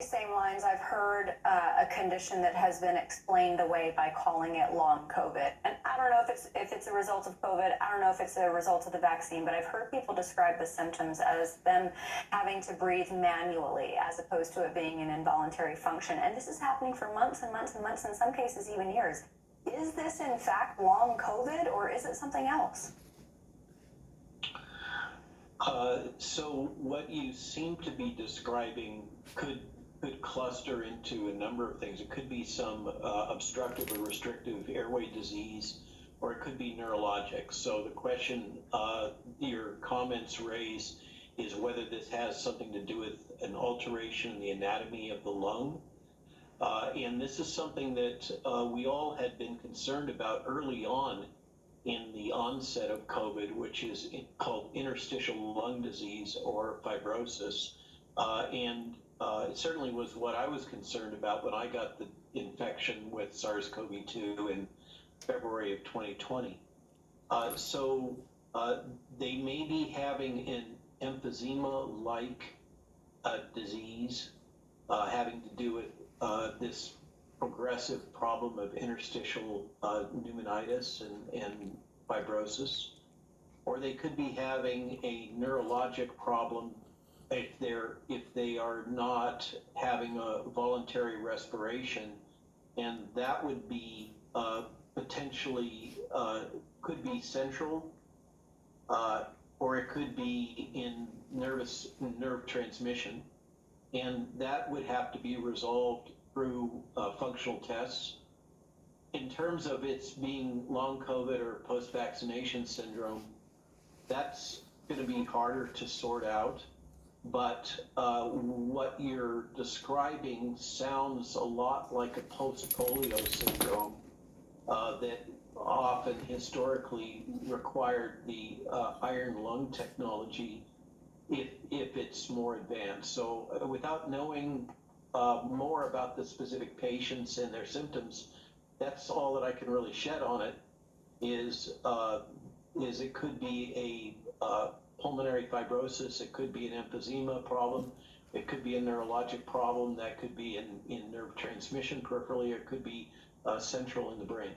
Same lines, I've heard a condition that has been explained away by calling it long COVID. And I don't know if it's a result of COVID. I don't know if it's a result of the vaccine, but I've heard people describe the symptoms as them having to breathe manually as opposed to it being an involuntary function. And this is happening for months and months and months, in some cases even years. Is this in fact long COVID, or is it something else? So what you seem to be describing could cluster into a number of things. It could be some obstructive or restrictive airway disease, or it could be neurologic. So the question your comments raise is whether this has something to do with an alteration in the anatomy of the lung. And this is something that we all had been concerned about early on in the onset of COVID, which is called interstitial lung disease or fibrosis. And it certainly was what I was concerned about when I got the infection with SARS-CoV-2 in February of 2020. So they may be having an emphysema-like disease having to do with this progressive problem of interstitial pneumonitis and fibrosis, or they could be having a neurologic problem if they are not having a voluntary respiration, and that would be potentially could be central, or it could be in nerve transmission, and that would have to be resolved through functional tests. In terms of its being long COVID or post-vaccination syndrome, that's going to be harder to sort out. But what you're describing sounds a lot like a post-polio syndrome that often historically required the iron lung technology if it's more advanced. So without knowing more about the specific patients and their symptoms, that's all that I can really shed on it. Is it could be a pulmonary fibrosis, it could be an emphysema problem, it could be a neurologic problem that could be in nerve transmission peripherally, or it could be central in the brain.